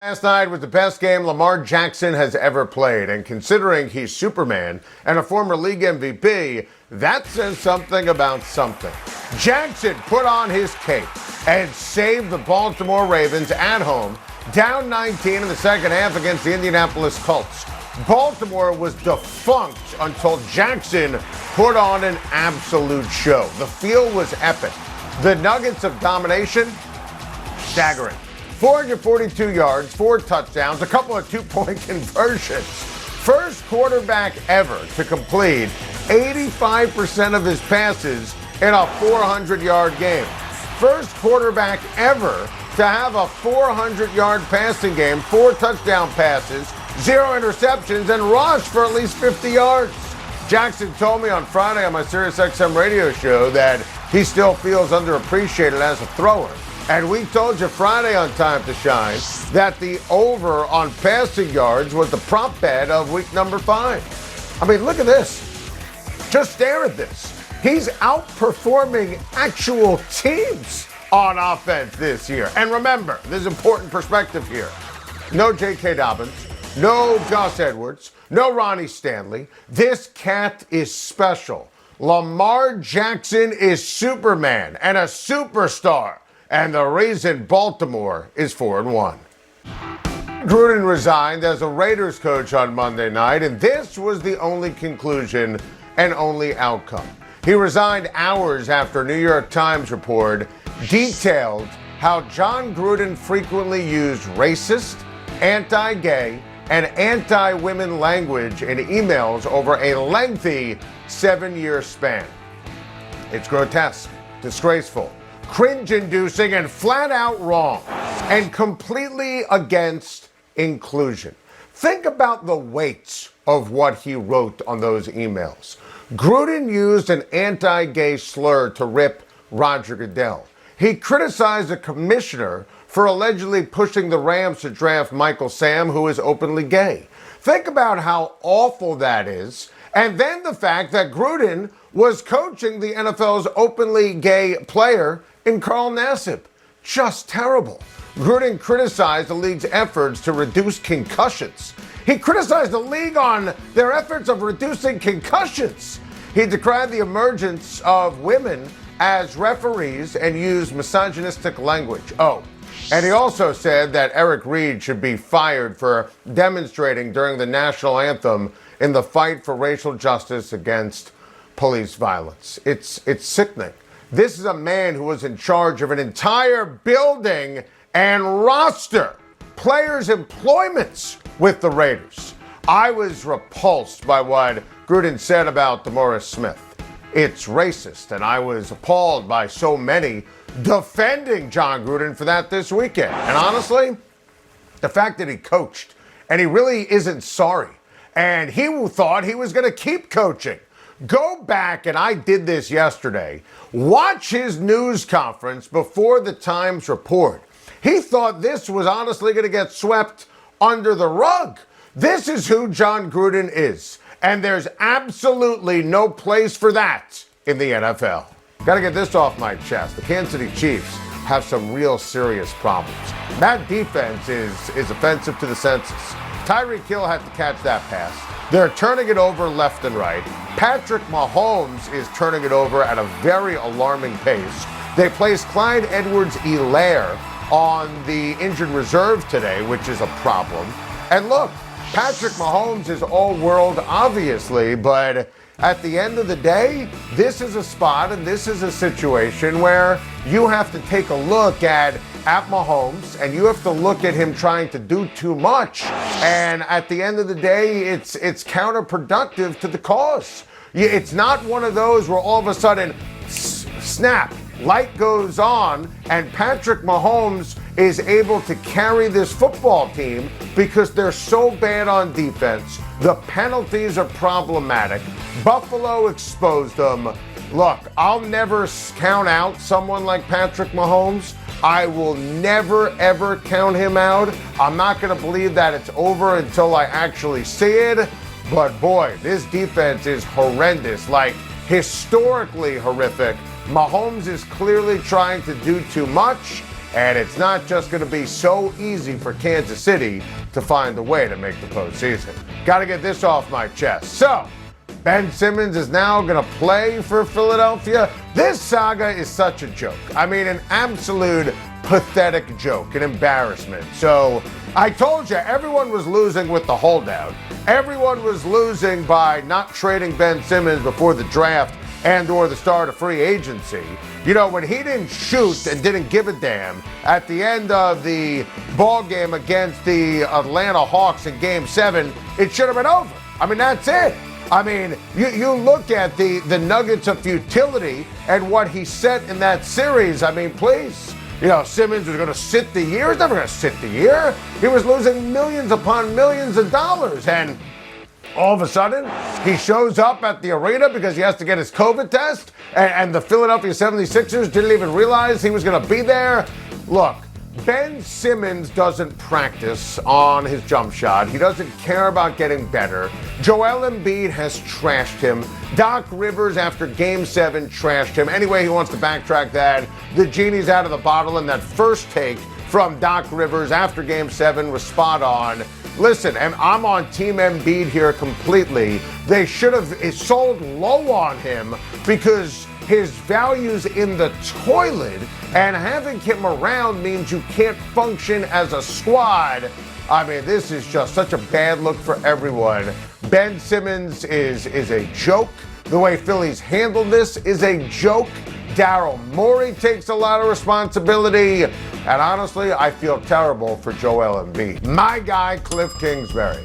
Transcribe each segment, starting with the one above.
Last night was the best game Lamar Jackson has ever played, and considering he's Superman and a former league MVP, that says something about something. Jackson put on his cape and saved the Baltimore Ravens at home, down 19 in the second half against the Indianapolis Colts. Baltimore was defunct until Jackson put on an absolute show. The field was epic. The nuggets of domination, staggering. 442 yards, 4 touchdowns, a couple of two-point conversions. First quarterback ever to complete 85% of his passes in a 400-yard game. First quarterback ever to have a 400-yard passing game, 4 touchdown passes, 0 interceptions, and rush for at least 50 yards. Jackson told me on Friday on my SiriusXM radio show that he still feels underappreciated as a thrower. And we told you Friday on Time to Shine that the over on passing yards was the prop bet of week number 5. I mean, look at this. Just stare at this. He's outperforming actual teams on offense this year. And remember, there's important perspective here. No J.K. Dobbins, no Gus Edwards, no Ronnie Stanley. This cat is special. Lamar Jackson is Superman and a superstar. And the reason Baltimore is 4-1. Gruden resigned as a Raiders coach on Monday night, and this was the only conclusion and only outcome. He resigned hours after a New York Times report detailed how Jon Gruden frequently used racist, anti-gay, and anti-women language in emails over a lengthy 7-year span. It's grotesque, disgraceful, cringe-inducing, and flat-out wrong, and completely against inclusion. Think about the weight of what he wrote on those emails. Gruden used an anti-gay slur to rip Roger Goodell. He criticized the commissioner for allegedly pushing the Rams to draft Michael Sam, who is openly gay. Think about how awful that is, and then the fact that Gruden was coaching the NFL's openly gay player in Carl Nassib. Just terrible. Gruden criticized the league's efforts to reduce concussions. He criticized the league on their efforts of reducing concussions. He decried the emergence of women as referees and used misogynistic language. Oh, and he also said that Eric Reid should be fired for demonstrating during the national anthem in the fight for racial justice against police violence. It's sickening. This is a man who was in charge of an entire building and roster, players' employments with the Raiders. I was repulsed by what Gruden said about DeMaurice Smith. It's racist, and I was appalled by so many defending Jon Gruden for that this weekend. And honestly, the fact that he coached, and he really isn't sorry, and he thought he was going to keep coaching. Go back, and I did this yesterday, watch his news conference before the Times report. He thought this was honestly going to get swept under the rug. This is who Jon Gruden is, and there's absolutely no place for that in the NFL. Got to get this off my chest. The Kansas City Chiefs have some real serious problems. That defense is offensive to the senses. Tyreek Hill had to catch that pass. They're turning it over left and right. Patrick Mahomes is turning it over at a very alarming pace. They placed Clyde Edwards-Helaire on the injured reserve today, which is a problem. And look, Patrick Mahomes is all-world, obviously, but at the end of the day, this is a spot and this is a situation where you have to take a look at Mahomes, and you have to look at him trying to do too much. And at the end of the day, it's counterproductive to the cause. It's not one of those where all of a sudden, snap, light goes on, and Patrick Mahomes is able to carry this football team because they're so bad on defense. The penalties are problematic. Buffalo exposed them. Look, I'll never count out someone like Patrick Mahomes. I will never, ever count him out. I'm not going to believe that it's over until I actually see it. But boy, this defense is horrendous, like historically horrific. Mahomes is clearly trying to do too much. And it's not just going to be so easy for Kansas City to find a way to make the postseason. Got to get this off my chest. So, Ben Simmons is now going to play for Philadelphia. This saga is such a joke. I mean, an absolute pathetic joke, an embarrassment. So, I told you, everyone was losing with the holdout. Everyone was losing by not trading Ben Simmons before the draft and or the start of free agency. You know, when he didn't shoot and didn't give a damn at the end of the ball game against the Atlanta Hawks in Game 7, it should have been over. I mean, that's it. I mean, you look at the nuggets of futility and what he set in that series. I mean, please. You know, Simmons was going to sit the year. He's never going to sit the year. He was losing millions upon millions of dollars. And all of a sudden, he shows up at the arena because he has to get his COVID test. And the Philadelphia 76ers didn't even realize he was going to be there. Look, Ben Simmons doesn't practice on his jump shot. He doesn't care about getting better. Joel Embiid has trashed him. Doc Rivers, after Game 7, trashed him. Anyway, he wants to backtrack that. The genie's out of the bottle, and that first take from Doc Rivers after Game 7 was spot on. Listen, I'm on Team Embiid here completely. They should have sold low on him because his value's in the toilet, and having him around means you can't function as a squad. I mean, this is just such a bad look for everyone. Ben Simmons is a joke. The way Philly's handled this is a joke. Daryl Morey takes a lot of responsibility. And honestly, I feel terrible for Joel Embiid. My guy, Cliff Kingsbury.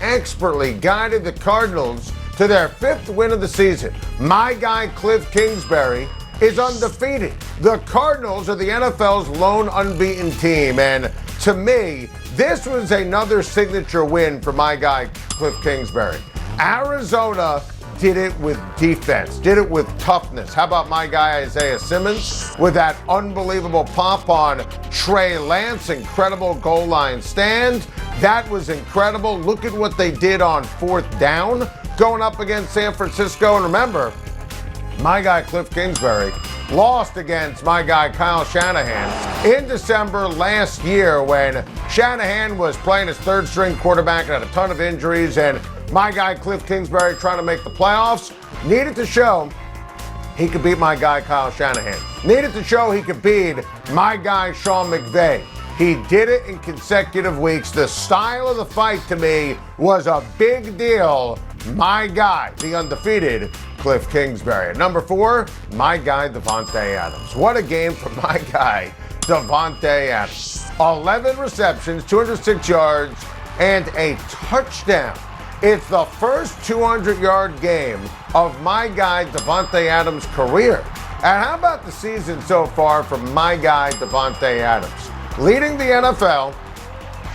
Expertly guided the Cardinals to their 5th win of the season. My guy, Cliff Kingsbury, is undefeated. The Cardinals are the NFL's lone unbeaten team. And to me, this was another signature win for my guy, Cliff Kingsbury. Arizona did it with defense, did it with toughness. How about my guy Isaiah Simmons with that unbelievable pop on Trey Lance, incredible goal line stand. That was incredible. Look at what they did on 4th down going up against San Francisco. And remember, my guy Cliff Kingsbury lost against my guy Kyle Shanahan in December last year when Shanahan was playing his 3rd-string quarterback and had a ton of injuries, and my guy Cliff Kingsbury, trying to make the playoffs, needed to show he could beat my guy Kyle Shanahan. Needed to show he could beat my guy Sean McVay. He did it in consecutive weeks. The style of the fight to me was a big deal. My guy, the undefeated Cliff Kingsbury. At number 4, my guy Davante Adams. What a game for my guy Davante Adams. 11 receptions, 206 yards, and a touchdown. It's the first 200-yard game of my guy Davante Adams' career. And how about the season so far for my guy Davante Adams? Leading the NFL,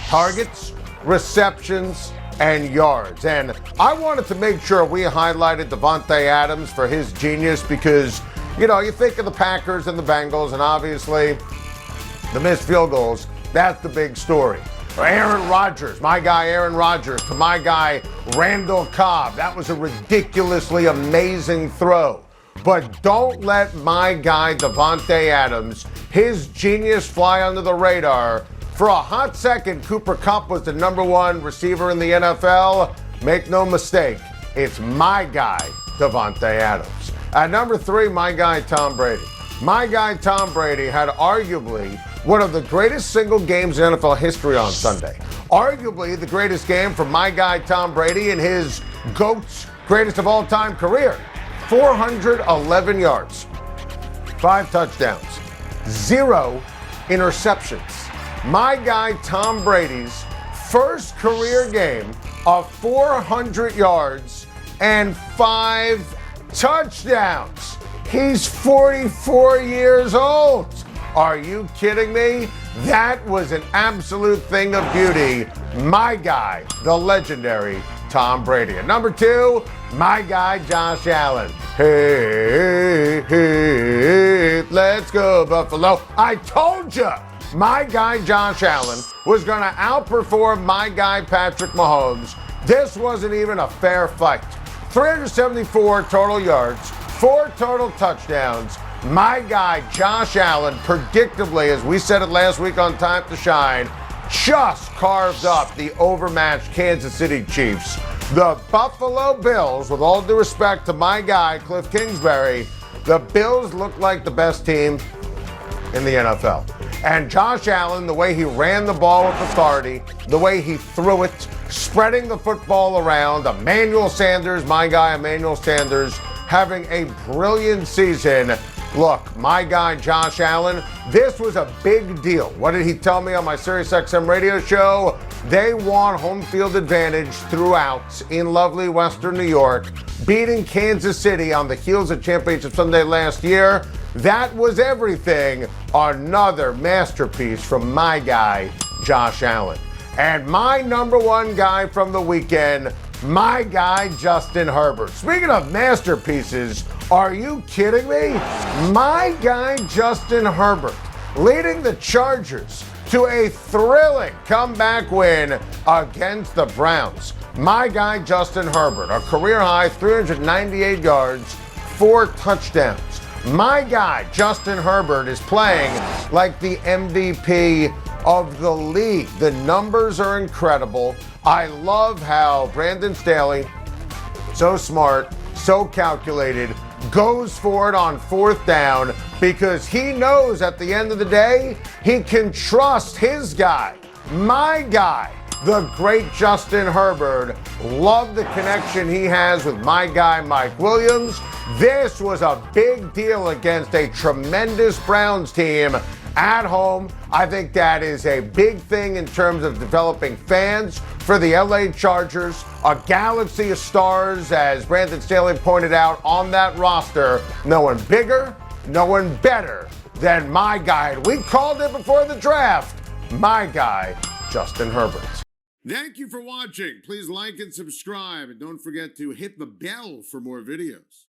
targets, receptions, and yards. And I wanted to make sure we highlighted Davante Adams for his genius because, you know, you think of the Packers and the Bengals, and obviously the missed field goals, that's the big story. Aaron Rodgers, my guy Aaron Rodgers, to my guy Randall Cobb. That was a ridiculously amazing throw. But don't let my guy Davante Adams, his genius, fly under the radar. For a hot second, Cooper Kupp was the number 1 receiver in the NFL. Make no mistake, it's my guy Davante Adams. At number 3, my guy Tom Brady. My guy Tom Brady had arguably one of the greatest single games in NFL history on Sunday. Arguably the greatest game for my guy Tom Brady in his GOAT's greatest of all time career. 411 yards, 5 touchdowns, 0 interceptions. My guy Tom Brady's first career game of 400 yards and 5 touchdowns. He's 44 years old. Are you kidding me? That was an absolute thing of beauty. My guy, the legendary Tom Brady. At number 2, my guy Josh Allen. Hey, hey, let's go Buffalo. I told you my guy Josh Allen was going to outperform my guy Patrick Mahomes. This wasn't even a fair fight. 374 total yards, 4 total touchdowns, My guy, Josh Allen, predictably, as we said it last week on Time to Schein, just carved up the overmatched Kansas City Chiefs. The Buffalo Bills, with all due respect to my guy, Cliff Kingsbury, the Bills look like the best team in the NFL. And Josh Allen, the way he ran the ball with authority, the way he threw it, spreading the football around, Emmanuel Sanders, my guy Emmanuel Sanders, having a brilliant season. Look, my guy Josh Allen, this was a big deal. What did he tell me on my SiriusXM radio show? They want home field advantage throughout in lovely Western New York, beating Kansas City on the heels of Championship Sunday last year. That was everything. Another masterpiece from my guy, Josh Allen. And my number one guy from the weekend, my guy, Justin Herbert. Speaking of masterpieces, are you kidding me? My guy, Justin Herbert, leading the Chargers to a thrilling comeback win against the Browns. My guy, Justin Herbert, a career-high 398 yards, 4 touchdowns. My guy, Justin Herbert, is playing like the MVP of the league. The numbers are incredible. I love how Brandon Staley, so smart, so calculated, goes for it on 4th down because he knows at the end of the day, he can trust his guy, my guy, the great Justin Herbert. Love the connection he has with my guy, Mike Williams. This was a big deal against a tremendous Browns team at home. I think that is a big thing in terms of developing fans for the LA Chargers. A galaxy of stars, as Brandon Staley pointed out, on that roster. No one bigger, no one better than my guy. We called it before the draft. My guy, Justin Herbert. Thank you for watching. Please like and subscribe, and don't forget to hit the bell for more videos.